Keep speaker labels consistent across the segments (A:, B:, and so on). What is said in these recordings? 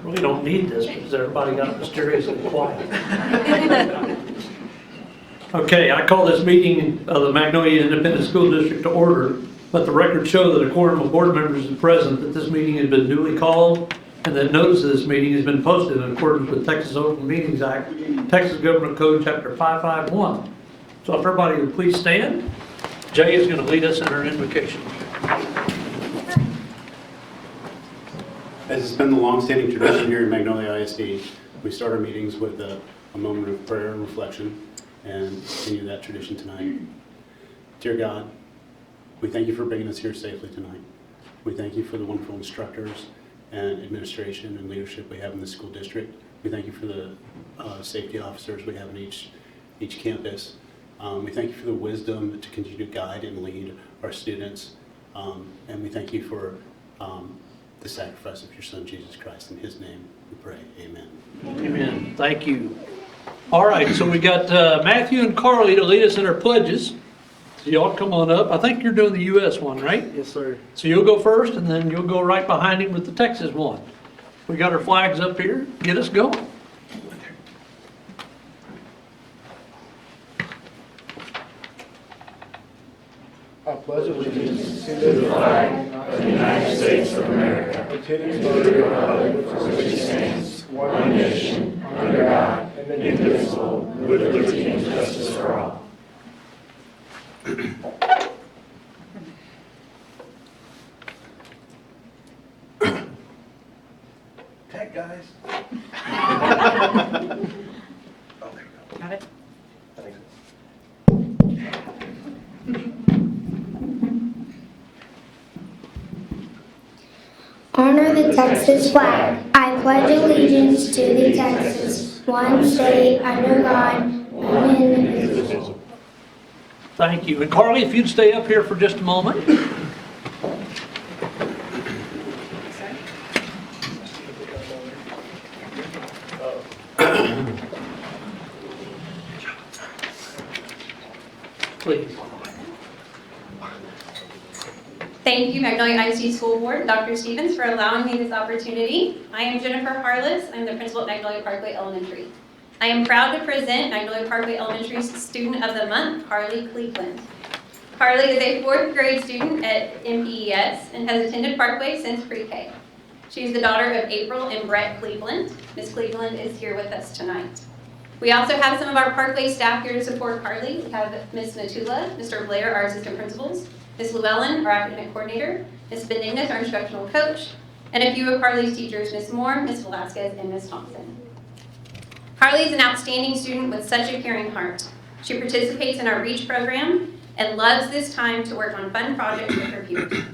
A: We don't need this because everybody got mysteriously quiet. Okay, I call this meeting of the Magnolia Independent School District to order. Let the record show that a quorum of board members is present, that this meeting has been duly called, and that notice of this meeting has been posted in accordance with Texas Open Meetings Act, Texas Government Code, Chapter 551. So if everybody would please stand, Jay is going to lead us in our invocation.
B: As it's been the long-standing tradition here in Magnolia ISD, we start our meetings with a moment of prayer and reflection, and continue that tradition tonight. Dear God, we thank you for bringing us here safely tonight. We thank you for the wonderful instructors and administration and leadership we have in the school district. We thank you for the safety officers we have in each campus. We thank you for the wisdom to continue to guide and lead our students. And we thank you for the sacrifice of your Son, Jesus Christ. In his name we pray, amen.
A: Amen. Thank you. All right, so we got Matthew and Carly to lead us in our pledges. So y'all come on up. I think you're doing the U.S. one, right?
C: Yes, sir.
A: So you'll go first, and then you'll go right behind him with the Texas one. We got our flags up here. Get us going.
C: I pledge allegiance to the flag of the United States of America, and to the republic for which it stands, one nation, under God, indivisible, with liberty and justice for all. Tech guys.
D: Got it?
E: Honor the Texas flag. I pledge allegiance to the Texas, one state under God, indivisible.
A: Thank you. And Carly, if you'd stay up here for just a moment. Please.
F: Thank you, Magnolia ISD School Board, Dr. Stevens, for allowing me this opportunity. I am Jennifer Harless. I'm the principal at Magnolia Parkway Elementary. I am proud to present Magnolia Parkway Elementary's Student of the Month, Carly Cleveland. Carly is a 4th grade student at MPES and has attended Parkway since pre-K. She is the daughter of April and Brett Cleveland. Ms. Cleveland is here with us tonight. We also have some of our Parkway staff here to support Carly. We have Ms. Natula, Mr. Blair, our assistant principals, Ms. Llewellyn, our academic coordinator, Ms. Benignas, our instructional coach, and a few of Carly's teachers, Ms. Moore, Ms. Velasquez, and Ms. Thompson. Carly is an outstanding student with such a caring heart. She participates in our REACH program and loves this time to work on fun projects with her peers.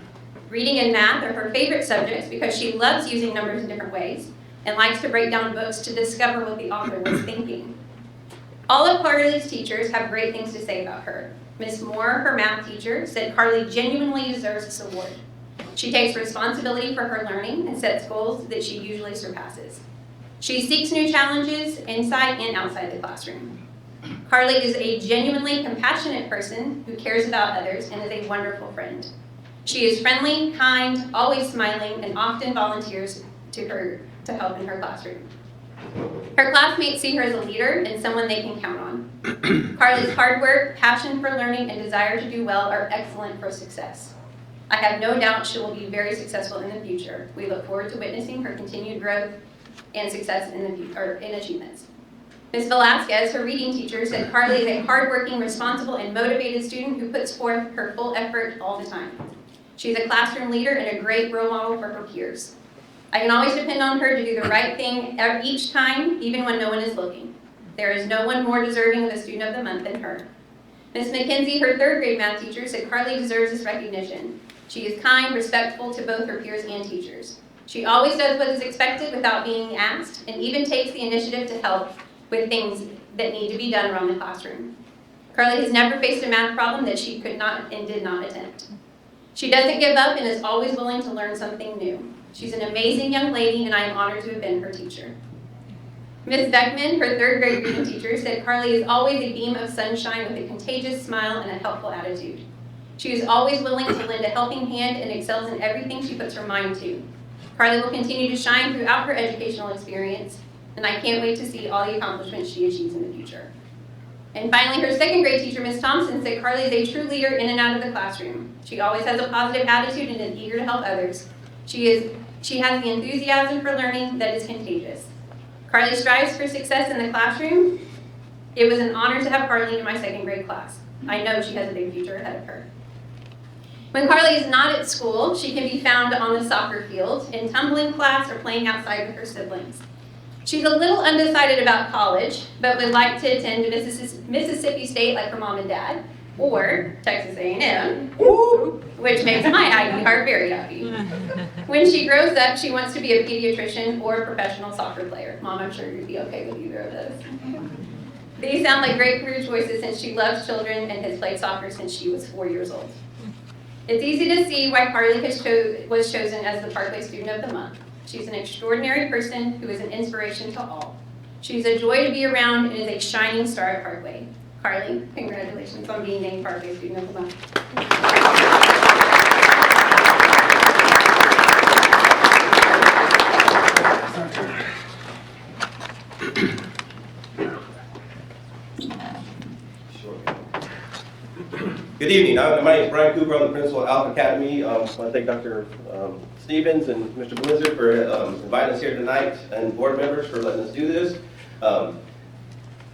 F: Reading and math are her favorite subjects because she loves using numbers in different ways and likes to break down books to discover what the author was thinking. All of Carly's teachers have great things to say about her. Ms. Moore, her math teacher, said Carly genuinely deserves this award. She takes responsibility for her learning and sets goals that she usually surpasses. She seeks new challenges inside and outside the classroom. Carly is a genuinely compassionate person who cares about others and is a wonderful friend. She is friendly, kind, always smiling, and often volunteers to help in her classroom. Her classmates see her as a leader and someone they can count on. Carly's hard work, passion for learning, and desire to do well are excellent for success. I have no doubt she will be very successful in the future. We look forward to witnessing her continued growth and success in achievements. Ms. Velasquez, her reading teacher, said Carly is a hardworking, responsible, and motivated student who puts forth her full effort all the time. She's a classroom leader and a great role model for her peers. I can always depend on her to do the right thing each time, even when no one is looking. There is no one more deserving of the Student of the Month than her. Ms. McKenzie, her 3rd grade math teacher, said Carly deserves this recognition. She is kind, respectful to both her peers and teachers. She always does what is expected without being asked, and even takes the initiative to help with things that need to be done around the classroom. Carly has never faced a math problem that she could not and did not attempt. She doesn't give up and is always willing to learn something new. She's an amazing young lady, and I am honored to have been her teacher. Ms. Beckman, her 3rd grade reading teacher, said Carly is always a beam of sunshine with a contagious smile and a helpful attitude. She is always willing to lend a helping hand and excels in everything she puts her mind to. Carly will continue to shine throughout her educational experience, and I can't wait to see all the accomplishments she achieves in the future. And finally, her second grade teacher, Ms. Thompson, said Carly is a true leader in and out of the classroom. She always has a positive attitude and is eager to help others. She has the enthusiasm for learning that is contagious. Carly strives for success in the classroom. It was an honor to have Carly in my second grade class. I know she has a big future ahead of her. When Carly is not at school, she can be found on the soccer field, in tumbling class, or playing outside with her siblings. She's a little undecided about college, but would like to attend Mississippi State like her mom and dad, or Texas A&M, which makes my Aggie heart very happy. When she grows up, she wants to be a pediatrician or a professional soccer player. Mom, I'm sure you'd be okay with either of those. These sound like great career choices since she loves children and has played soccer since she was 4 years old. It's easy to see why Carly was chosen as the Parkway Student of the Month. She's an extraordinary person who is an inspiration to all. She's a joy to be around and is a shining star at Parkway. Carly, congratulations on being named Parkway Student of the Month.
G: Good evening. My name is Brian Cooper. I'm the principal at Alpha Academy. I want to thank Dr. Stevens and Mr. Blizzard for inviting us here tonight, and board members for letting us do this.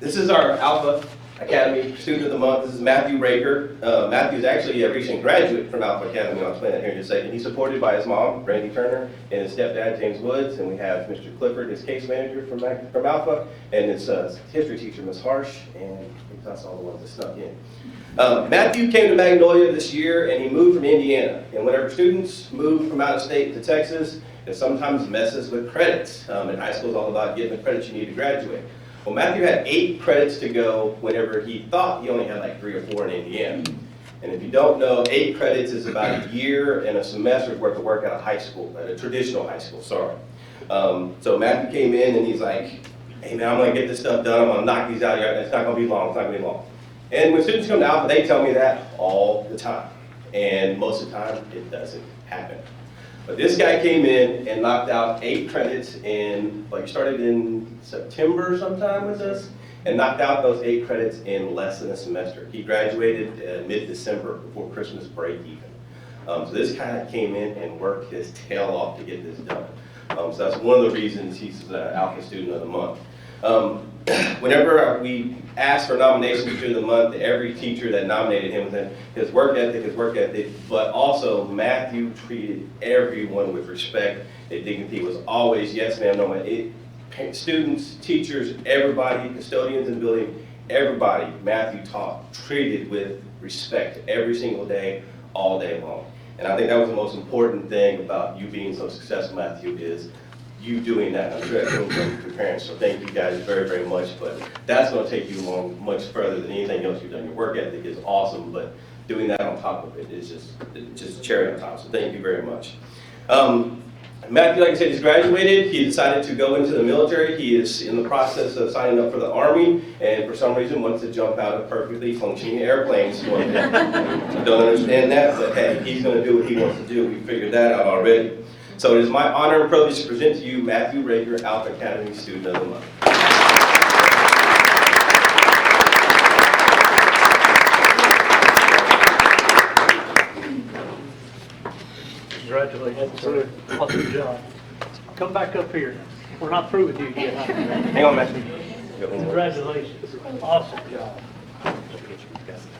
G: This is our Alpha Academy Student of the Month. This is Matthew Raker. Matthew is actually a recent graduate from Alpha Academy. I'll explain that here in just a second. He's supported by his mom, Brandy Turner, and his stepdad, James Woods. And we have Mr. Clifford, his case manager from Alpha, and his history teacher, Ms. Harsh, and that's all the ones that snuck in. Matthew came to Magnolia this year, and he moved from Indiana. And whenever students move from out of state to Texas, it sometimes messes with credits. And high school is all about getting the credits you need to graduate. Well, Matthew had 8 credits to go whenever he thought he only had like 3 or 4 in Indiana. And if you don't know, 8 credits is about a year and a semester's worth of work at a high school, at a traditional high school, sorry. So Matthew came in and he's like, hey man, I'm gonna get this stuff done, I'm gonna knock these out, it's not gonna be long, it's not gonna be long. And when students come to Alpha, they tell me that all the time. And most of the time, it doesn't happen. But this guy came in and knocked out 8 credits in, like, he started in September sometime with us, and knocked out those 8 credits in less than a semester. He graduated mid-December before Christmas break even. So this guy came in and worked his tail off to get this done. So that's one of the reasons he's the Alpha Student of the Month. Whenever we asked for nominations for the month, every teacher that nominated him said his work ethic, but also Matthew treated everyone with respect and dignity. Was always yes ma'am, no ma'am. Students, teachers, everybody, custodians in the building, everybody Matthew treated with respect every single day, all day long. And I think that was the most important thing about you being so successful, Matthew, is you doing that. I'm sure that comes from your parents, so thank you guys very, very much. But that's going to take you along much further than anything else you've done. Your work ethic is awesome, but doing that on top of it is just cherry on top. So thank you very much. Matthew, like I said, he's graduated. He decided to go into the military. He is in the process of signing up for the Army, and for some reason wants to jump out of perfectly functioning airplanes one day. I don't understand that, but hey, he's going to do what he wants to do. We figured that out already. So it is my honor and privilege to present to you Matthew Raker, Alpha Academy Student of the Month.
A: Congratulations, sir. Awesome job. Come back up here. We're not through with you yet.
G: Hang on, Matthew.
A: Congratulations. Awesome job.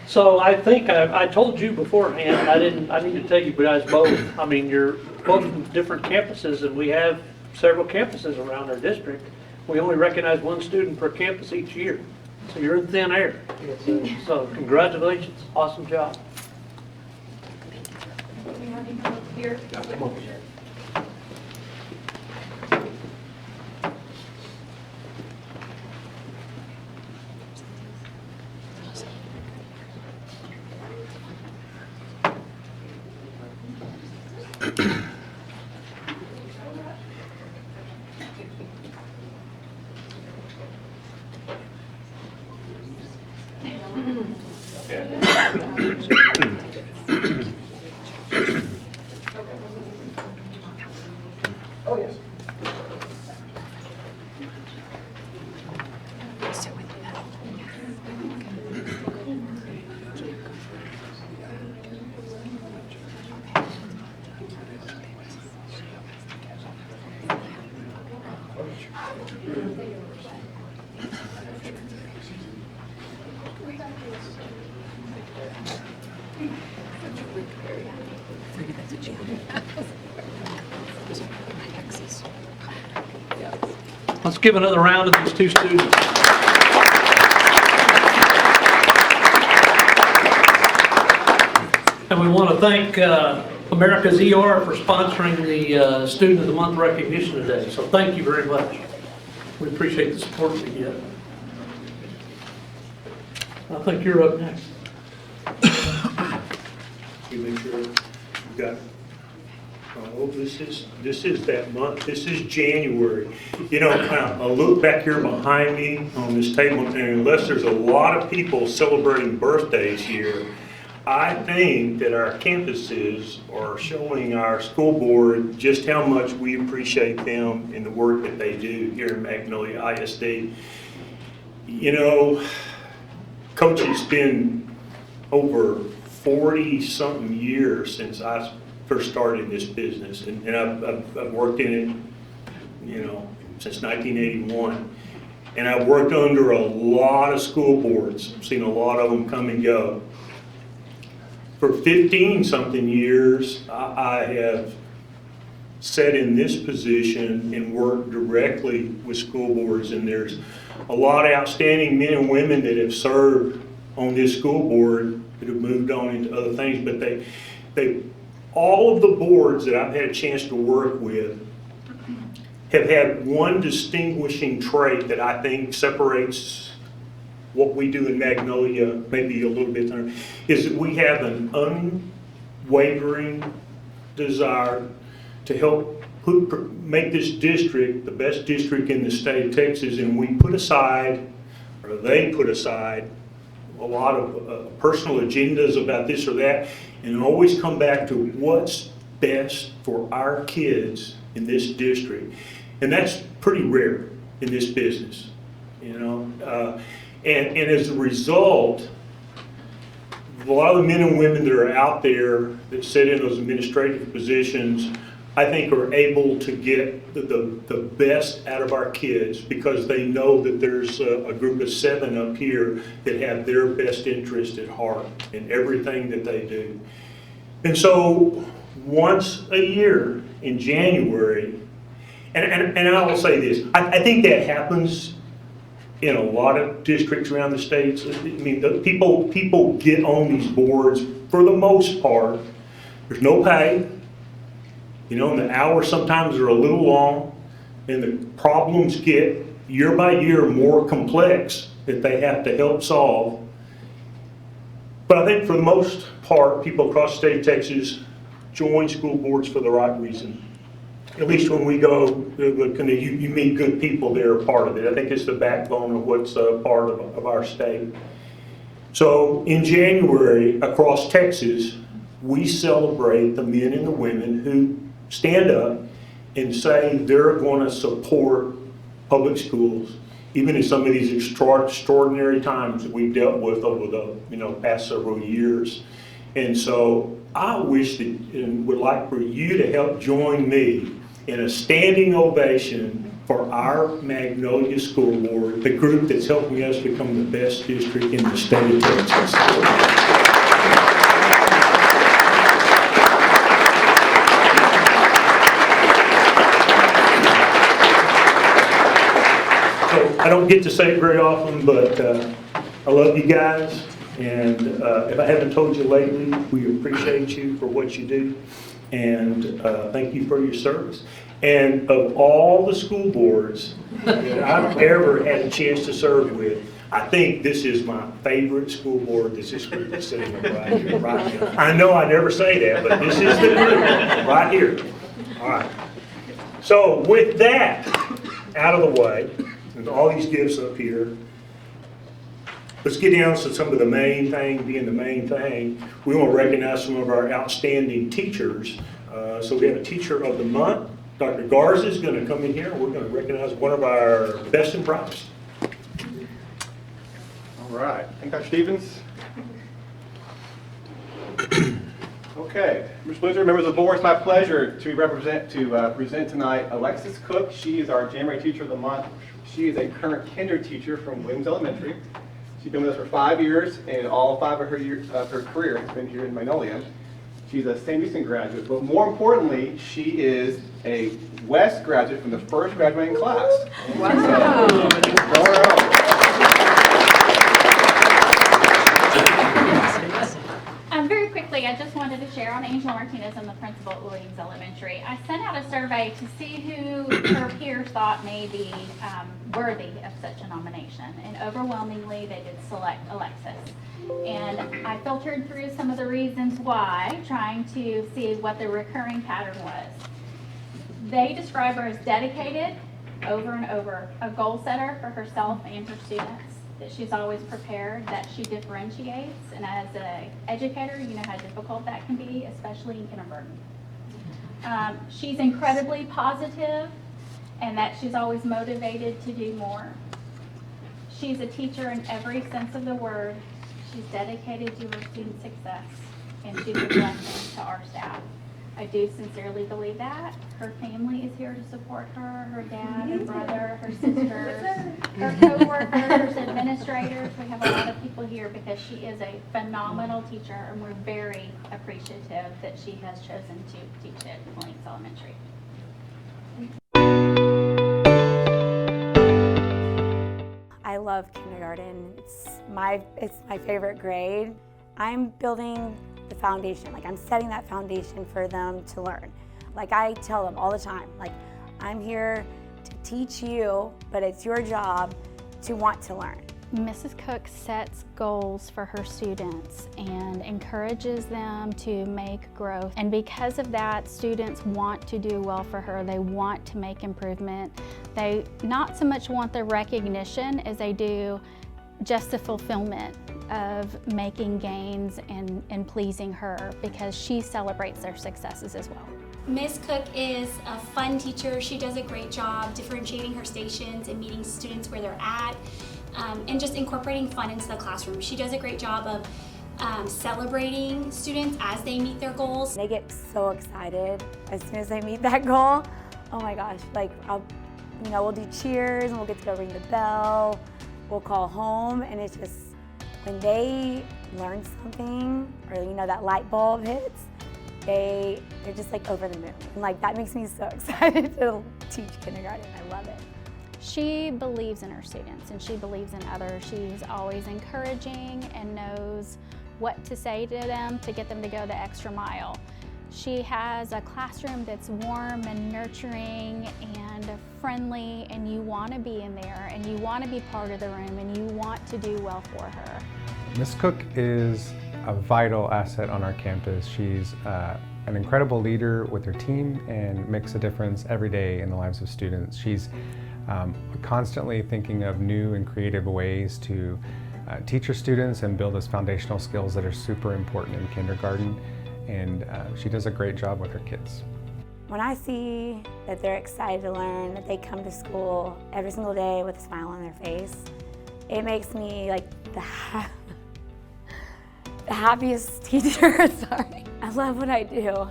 A: So I think I told you beforehand, I need to tell you guys both. I mean, you're both from different campuses, and we have several campuses around our district. We only recognize one student per campus each year. So you're in thin air. So congratulations. Awesome job.
F: Here.
A: Come on. Let's give another round of these two students. And we want to thank America's ER for sponsoring the Student of the Month recognition today. So thank you very much. We appreciate the support we get. I think you're up next.
H: You make sure you got, oh, this is that month, this is January. You know, I look back here behind me on this table, and unless there's a lot of people celebrating birthdays here, I think that our campuses are showing our school board just how much we appreciate them and the work that they do here in Magnolia ISD. You know, Coach, it's been over 40-something years since I first started this business, and I've worked in it, you know, since 1981. And I've worked under a lot of school boards, seen a lot of them come and go. For 15-something years, I have sat in this position and worked directly with school boards, and there's a lot of outstanding men and women that have served on this school board that have moved on into other things, but they all of the boards that I've had a chance to work with have had one distinguishing trait that I think separates what we do in Magnolia maybe a little bit, is that we have an unwavering desire to help make this district the best district in the state of Texas, and we put aside, or they put aside, a lot of personal agendas about this or that, and always come back to what's best for our kids in this district. And that's pretty rare in this business, you know. And as a result, a lot of the men and women that are out there that sit in those administrative positions, I think, are able to get the best out of our kids because they know that there's a group of 7 up here that have their best interest at heart in everything that they do. And so once a year in January, and I will say this, I think that happens in a lot of districts around the states. I mean, the people get on these boards for the most part. There's no pay. You know, and the hours sometimes are a little long, and the problems get year by year more complex that they have to help solve. But I think for the most part, people across the state of Texas join school boards for the right reason. At least when we go, you meet good people that are part of it. I think it's the backbone of what's part of our state. So in January, across Texas, we celebrate the men and the women who stand up and say they're going to support public schools, even in some of these extraordinary times that we've dealt with over the past several years. And so I wish that and would like for you to help join me in a standing ovation for our Magnolia School Board, the group that's helping us become the best district in the state of Texas. I don't get to say it very often, but I love you guys, and if I haven't told you lately, we appreciate you for what you do, and thank you for your service. And of all the school boards that I've ever had a chance to serve with, I think this is my favorite school board. This is group that's sitting right here, right here. I know I never say that, but this is the group right here. All right. So with that out of the way, and all these gifts up here, let's get down to some of the main thing, being the main thing. We want to recognize some of our outstanding teachers. So we have a Teacher of the Month. Dr. Garza is going to come in here, and we're going to recognize one of our best and brightest.
C: All right. Thank you, Dr. Stevens. Okay, Mr. Blizzard, members of the board, it's my pleasure to present tonight Alexis Cook. She is our January Teacher of the Month. She is a current kinder teacher from Williams Elementary. She's been with us for 5 years, and all 5 of her career has been here in Magnolia. She's a St. Houston graduate, but more importantly, she is a West graduate from the first graduating class. Wow!
I: Very quickly, I just wanted to share on Angela Martinez. I'm the principal at Williams Elementary. I sent out a survey to see who her peers thought may be worthy of such a nomination, and overwhelmingly they did select Alexis. And I filtered through some of the reasons why, trying to see what the recurring pattern was. They describe her as dedicated, over and over, a goal setter for herself and her students, that she's always prepared, that she differentiates, and as an educator, you know how difficult that can be, especially in kindergarten. She's incredibly positive, and that she's always motivated to do more. She's a teacher in every sense of the word. She's dedicated to her student success, and she's a blessing to our staff. I do sincerely believe that. Her family is here to support her dad, her brother, her sisters, her co-workers, administrators. We have a lot of people here because she is a phenomenal teacher, and we're very appreciative that she has chosen to teach at Williams Elementary.
J: I love kindergarten. It's my favorite grade. I'm building the foundation, like I'm setting that foundation for them to learn. Like I tell them all the time, like I'm here to teach you, but it's your job to want to learn.
K: Mrs. Cook sets goals for her students and encourages them to make growth. And because of that, students want to do well for her. They want to make improvement. They not so much want the recognition as they do just the fulfillment of making gains and pleasing her, because she celebrates their successes as well.
L: Ms. Cook is a fun teacher. She does a great job differentiating her stations and meeting students where they're at, and just incorporating fun into the classroom. She does a great job of celebrating students as they meet their goals.
J: They get so excited as soon as they meet that goal. Oh my gosh, like we'll do cheers and we'll get to go ring the bell. We'll call home, and it's just when they learn something, or that light bulb hits, they're just like over the moon. And like that makes me so excited to teach kindergarten. I love it.
K: She believes in her students and she believes in others. She's always encouraging and knows what to say to them to get them to go the extra mile. She has a classroom that's warm and nurturing and friendly, and you want to be in there and you want to be part of the room and you want to do well for her.
M: Ms. Cook is a vital asset on our campus. She's an incredible leader with her team and makes a difference every day in the lives of students. She's constantly thinking of new and creative ways to teach her students and build those foundational skills that are super important in kindergarten. And she does a great job with her kids.
J: When I see that they're excited to learn, that they come to school every single day with a smile on their face, it makes me like the happiest teacher. Sorry. I love what I do.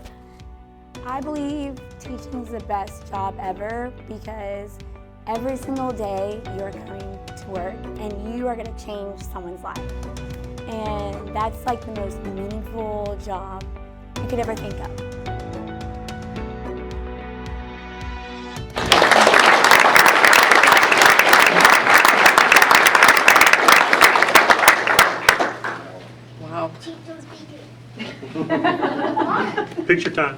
J: I believe teaching is the best job ever because every single day you're coming to work and you are going to change someone's life. And that's like the most meaningful job you could ever think of.
D: Wow.
H: Picture time.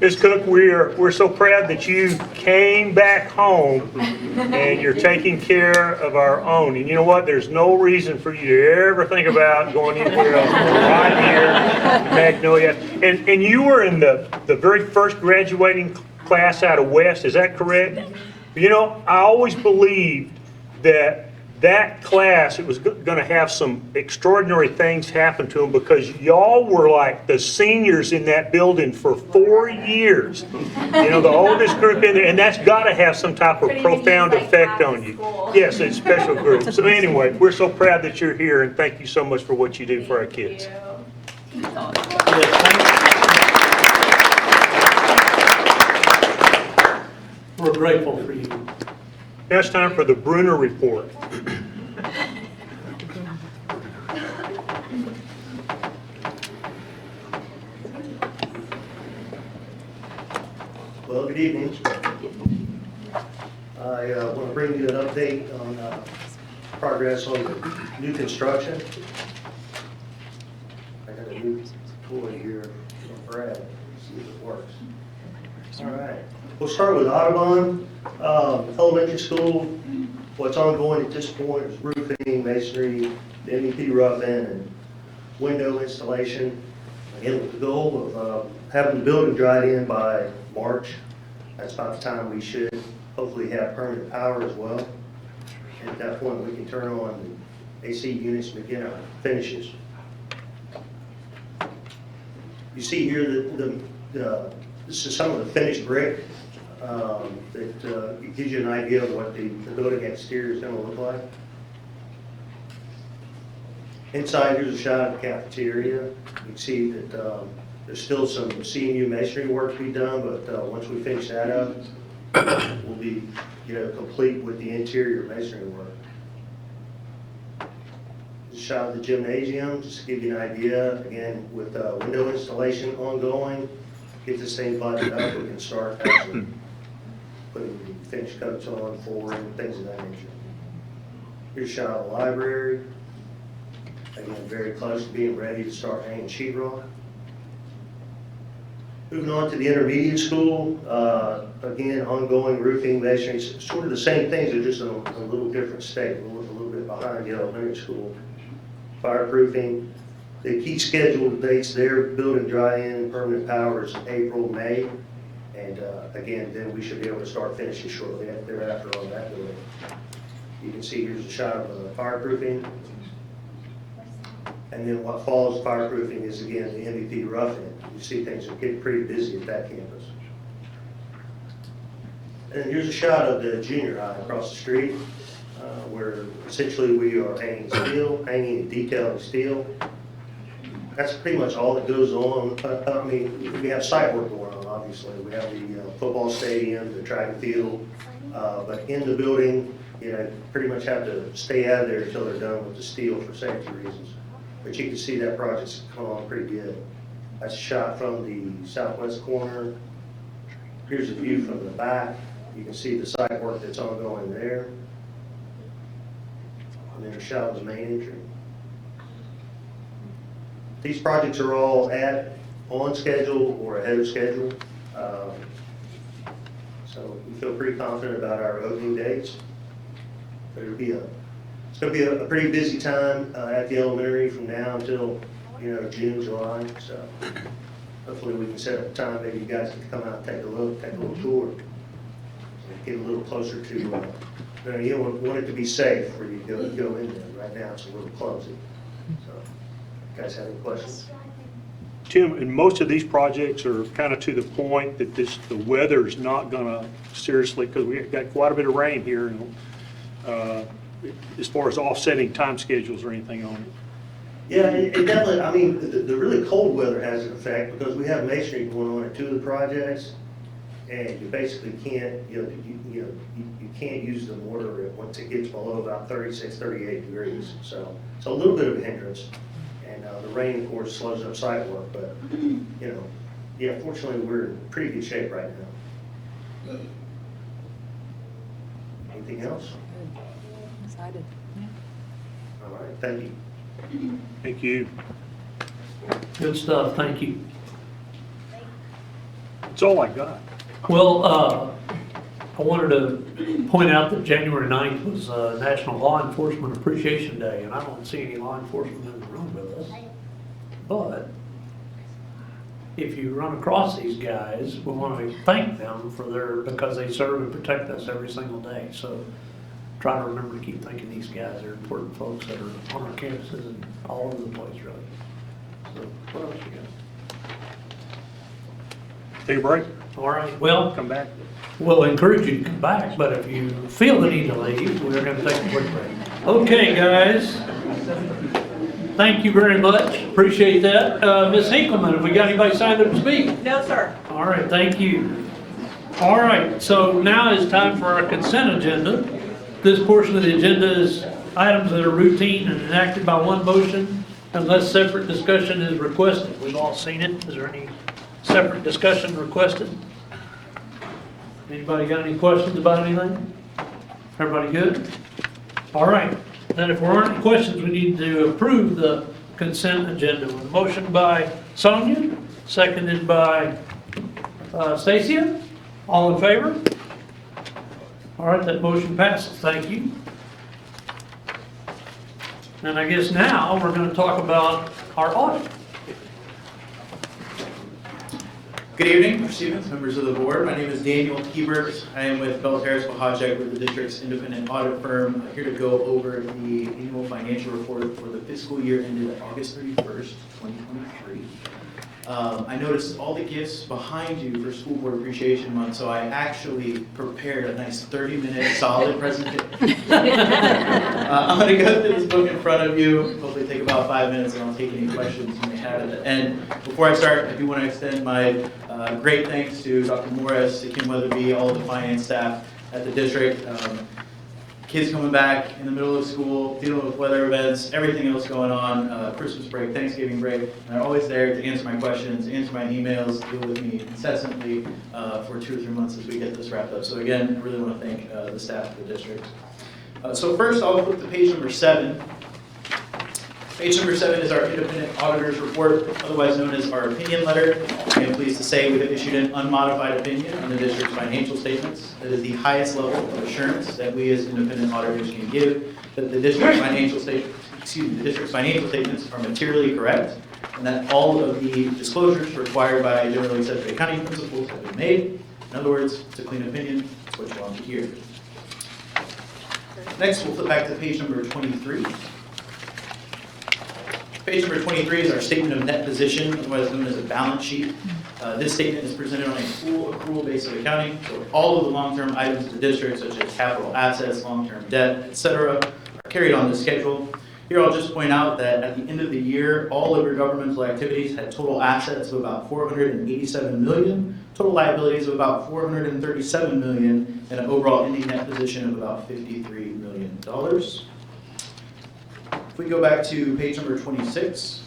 H: Ms. Cook, we're so proud that you came back home and you're taking care of our own. And you know what? There's no reason for you to ever think about going anywhere else. We're right here, Magnolia. And you were in the very first graduating class out of West, is that correct? You know, I always believed that class, it was going to have some extraordinary things happen to them because y'all were like the seniors in that building for 4 years. You know, the oldest group in there, and that's got to have some type of profound effect on you. Yes, it's a special group. So anyway, we're so proud that you're here, and thank you so much for what you do for our kids.
A: We're grateful for you.
H: Now it's time for the Bruner Report.
N: Well, good evening. I want to bring you an update on progress on the new construction. I got a new toy here from Brad. See if it works. All right. We'll start with Audubon Elementary School. What's ongoing at this point is roofing, masonry, the MEP roughing, and window installation. Again, with the goal of having the building dried in by March. That's about the time we should hopefully have permanent power as well. And at that point, we can turn on the AC units and begin our finishes. You see here that this is some of the finished brick that gives you an idea of what the building exterior is going to look like. Inside, here's a shot of the cafeteria. You can see that there's still some CMU masonry work to be done, but once we finish that up, we'll be complete with the interior masonry work. Here's a shot of the gymnasium, just to give you an idea. Again, with window installation ongoing, get this thing buttoned up, we can start actually putting the finish coats on, flooring, things of that nature. Here's a shot of the library. Again, very close to being ready to start hanging sheetrock. Moving on to the intermediate school, again, ongoing roofing, masonry, sort of the same things, they're just in a little different state, a little bit behind the elementary school. Fireproofing, the key scheduled dates there, building dry-in, permanent power is April, May, and again, then we should be able to start finishing shortly thereafter on that building. You can see here's a shot of fireproofing. And then what follows fireproofing is, again, the MVP roughing. You see things are getting pretty busy at that campus. And here's a shot of the junior high across the street, where essentially we are hanging steel, hanging and detailing steel. That's pretty much all that goes on. I mean, we have site work going on, obviously. We have the football stadium, the track and field, but in the building, pretty much have to stay out of there until they're done with the steel for safety reasons. But you can see that project's coming on pretty good. That's a shot from the southwest corner. Here's a view from the back. You can see the site work that's ongoing there. And then a shot of the main entry. These projects are all on schedule or ahead of schedule. So we feel pretty confident about our opening dates. But it's going to be a pretty busy time at the elementary from now until June, July. So hopefully we can set up a time. Maybe you guys can come out and take a little tour, get a little closer to. You want it to be safe where you go in there. Right now it's a little clumsy. So, you guys have any questions?
H: Tim, and most of these projects are kind of to the point that the weather is not going to seriously, because we got quite a bit of rain here, and as far as offsetting time schedules or anything on it.
N: Yeah, it definitely, I mean, the really cold weather has an effect because we have masonry going on at two of the projects, and you basically can't, you can't use the mortar once it gets below about 36, 38 degrees. So it's a little bit of a hindrance. And the rain, of course, slows up site work, but, yeah, fortunately, we're in pretty good shape right now. Anything else?
D: Excited.
N: All right, thank you.
H: Thank you.
A: Good stuff, thank you.
H: That's all I got.
A: Well, I wanted to point out that January 9th was National Law Enforcement Appreciation Day, and I don't see any law enforcement in the room with us. But if you run across these guys, we want to thank them because they serve and protect us every single day. So try to remember to keep thanking these guys. They're important folks that are on our campuses and all over the place, really. So what else you got?
H: Take a break.
A: All right, well,
H: Come back.
A: we'll encourage you to come back, but if you feel the need to leave, we're going to take a quick break. Okay, guys. Thank you very much. Appreciate that. Ms. Hinkleman, have we got anybody signed up to speak?
D: No, sir.
A: All right, thank you. All right, so now is time for our consent agenda. This portion of the agenda is items that are routine and enacted by one motion unless separate discussion is requested. We've all seen it. Is there any separate discussion requested? Anybody got any questions about anything? Everybody good? All right, then if there aren't any questions, we need to approve the consent agenda with a motion by Sonia, seconded by Stacia. All in favor? All right, that motion passes. Thank you. And I guess now we're going to talk about our audit.
O: Good evening, Mr. Stevens, members of the board. My name is Daniel Hebert. I am with Bell Harris Wahajek. We're the district's independent audit firm. I'm here to go over the annual financial report for the fiscal year ended August 31st, 2023. I noticed all the gifts behind you for School Board Appreciation Month, so I actually prepared a nice 30-minute solid presentation. I'm going to go through this book in front of you, hopefully take about 5 minutes, and I'll take any questions you may have at the end. Before I start, I do want to extend my great thanks to Dr. Morris, to Kim Weatherby, all of the finance staff at the district. Kids coming back in the middle of school, dealing with weather events, everything else going on, Christmas break, Thanksgiving break, and they're always there to answer my questions, answer my emails, deal with me incessantly for 2 or 3 months as we get this wrapped up. So again, I really want to thank the staff of the district. So first, I'll flip to page number 7. Page number 7 is our independent auditor's report, otherwise known as our opinion letter. I am pleased to say we have issued an unmodified opinion on the district's financial statements. That is the highest level of assurance that we as independent auditors can give that the district's financial statements are materially correct, and that all of the disclosures required by generally accepted accounting principles have been made. In other words, it's a clean opinion. It's what you want to hear. Next, we'll flip back to page number 23. Page number 23 is our statement of net position, otherwise known as a balance sheet. This statement is presented on a full accrual base of accounting, so all of the long-term items of the district, such as capital assets, long-term debt, etc., are carried on this schedule. Here I'll just point out that at the end of the year, all of your governmental activities had total assets of about $487 million, total liabilities of about $437 million, and an overall ending net position of about $53 million. If we go back to page number 26,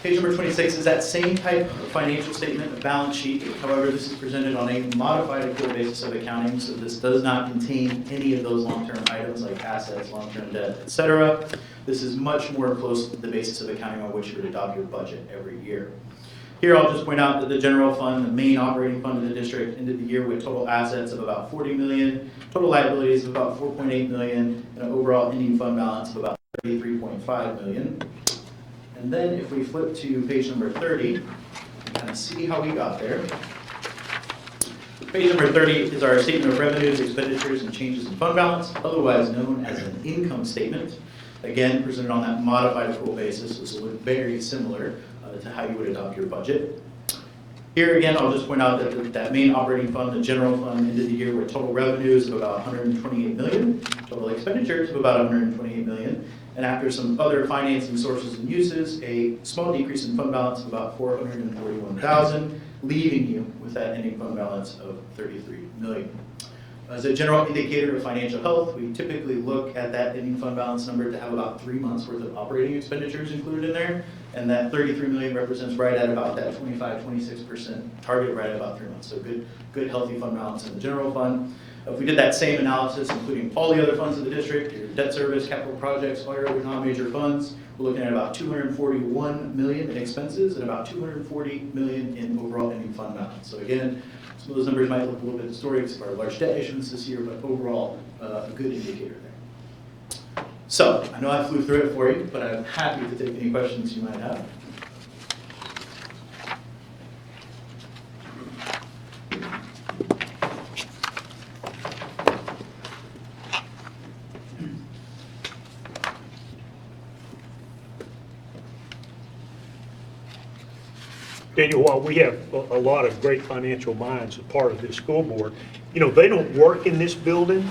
O: page number 26 is that same type of financial statement, a balance sheet. However, this is presented on a modified accrual basis of accounting, so this does not contain any of those long-term items like assets, long-term debt, etc. This is much more close to the basis of accounting on which you would adopt your budget every year. Here I'll just point out that the general fund, the main operating fund of the district, ended the year with total assets of about $40 million, total liabilities of about $4.8 million, and an overall ending fund balance of about $33.5 million. And then if we flip to page number 30, you can kind of see how we got there. Page number 30 is our statement of revenues, expenditures, and changes in fund balance, otherwise known as an income statement. Again, presented on that modified accrual basis, this will look very similar to how you would adopt your budget. Here again, I'll just point out that that main operating fund, the general fund, ended the year with total revenues of about $128 million, total expenditures of about $128 million, and after some other financing sources and uses, a small decrease in fund balance of about $441,000, leaving you with that ending fund balance of $33 million. As a general indicator of financial health, we typically look at that ending fund balance number to have about 3 months worth of operating expenditures included in there, and that $33 million represents right at about that 25-26% target, right at about 3 months. So good healthy fund balance in the general fund. If we did that same analysis, including all the other funds of the district, your debt service, capital projects, all your other non-major funds, we're looking at about $241 million in expenses and about $240 million in overall ending fund balance. So again, some of those numbers might look a little bit distorted because of our large debt issuance this year, but overall, a good indicator there. So, I know I flew through it for you, but I'm happy to take any questions you might have.
H: Daniel, while we have a lot of great financial minds as part of this school board, you know, they don't work in this building,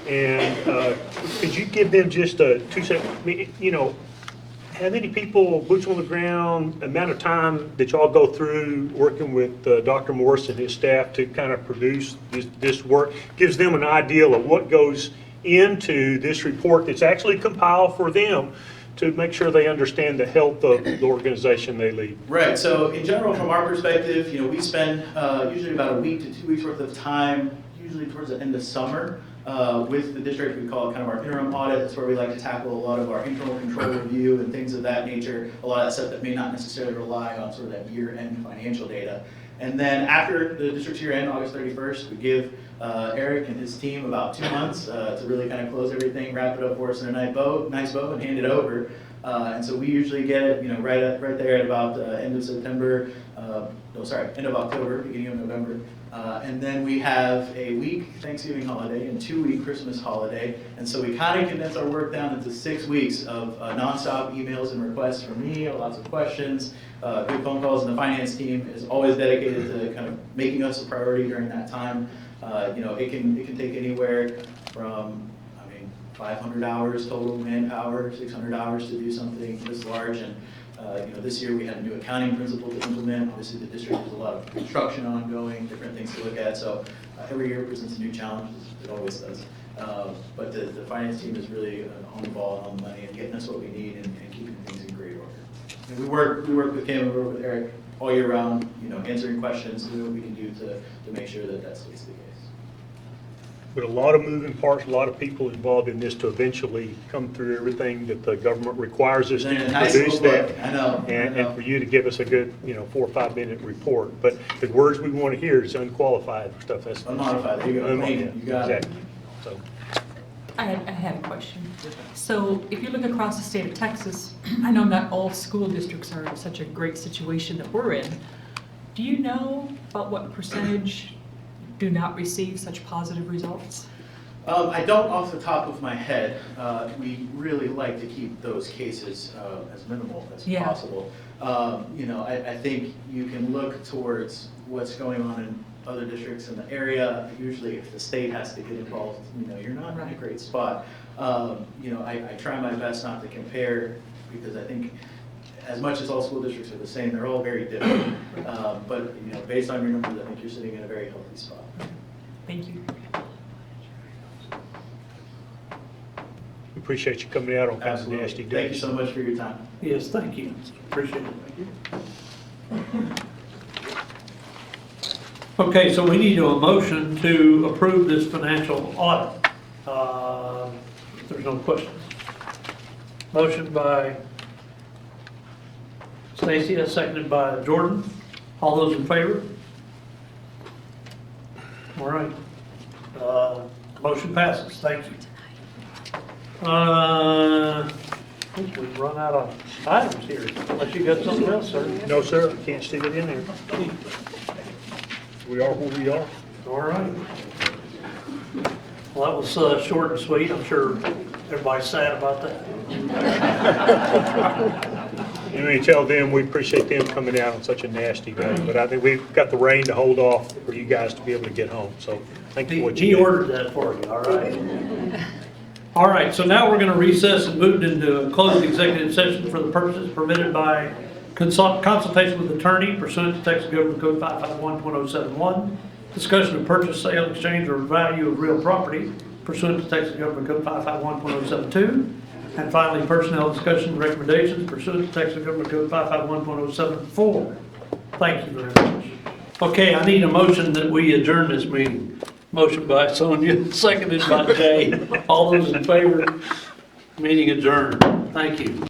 H: and could you give them just a 2-second, you know, how many people, boots on the ground, amount of time that y'all go through working with Dr. Morris and his staff to kind of produce this work, gives them an idea of what goes into this report that's actually compiled for them to make sure they understand the health of the organization they lead.
O: Right, so in general, from our perspective, you know, we spend usually about a week to 2 weeks worth of time, usually towards the end of summer, with the district. We call it kind of our interim audit. That's where we like to tackle a lot of our internal control review and things of that nature, a lot of that stuff that may not necessarily rely on sort of that year-end financial data. And then after the district's year-end, August 31st, we give Eric and his team about 2 months to really kind of close everything, wrap it up for us in a nice bow, and hand it over. And so we usually get it, you know, right there at about end of September, end of October, beginning of November. And then we have a week Thanksgiving holiday and 2-week Christmas holiday. And so we kind of condense our work down into 6 weeks of nonstop emails and requests from me, lots of questions, good phone calls, and the finance team is always dedicated to kind of making us a priority during that time. You know, it can take anywhere from 500 hours total manpower, 600 hours to do something this large. And you know, this year we had a new accounting principle to implement. Obviously, the district has a lot of construction ongoing, different things to look at. So every year presents a new challenge. It always does. But the finance team is really on the ball and on the money and getting us what we need and keeping things in great order. And we work with Kim, we work with Eric all year round. You know, answering questions, doing what we can do to make sure that stays the case.
H: But a lot of moving parts, a lot of people involved in this to eventually come through everything that the government requires us to produce that.
O: I know.
H: And for you to give us a good, you know, 4 or 5 minute report. But the words we want to hear is unqualified stuff. That's
O: unmodified. There you go. You got
H: exactly.
O: it.
H: So.
P: I had a question. So if you look across the state of Texas, I know not all school districts are in such a great situation that we're in. Do you know about what percentage do not receive such positive results?
O: I don't off the top of my head. We really like to keep those cases as minimal as possible. You know, I think you can look towards what's going on in other districts in the area. Usually if the state has to get involved, you know, you're not in a great spot. You know, I try my best not to compare because I think as much as all school districts are the same, they're all very different. But you know, based on your numbers, I think you're sitting in a very healthy spot.
P: Thank you.
H: We appreciate you coming out on kind of nasty days.
O: Thank you so much for your time.
A: Yes, thank you. Appreciate it. Okay, so we need a motion to approve this financial audit. If there's no questions. Motion by Stacy, seconded by Jordan. All those in favor? All right. Motion passes. Thank you. I think we've run out of items here, unless you got something else, sir.
H: No, sir. Can't stick it in there. We are who we are.
A: All right. Well, that was short and sweet. I'm sure everybody's sad about that.
H: You may tell them we appreciate them coming out on such a nasty day, but I think we've got the rain to hold off for you guys to be able to get home. So thank you for what you
A: He
H: did.
A: ordered that for you, all right? All right, so now we're going to recess and move into a closed executive session for the purposes permitted by consultation with attorney pursuant to Texas Government Code 551.071, discussion of purchase, sale, exchange, or value of real property pursuant to Texas Government Code 551.072, and finally, personnel discussion and recommendations pursuant to Texas Government Code 551.074. Thank you very much. Okay, I need a motion that we adjourn this meeting. Motion by Sonia, seconded by Jay. All those in favor? Meeting adjourned. Thank you.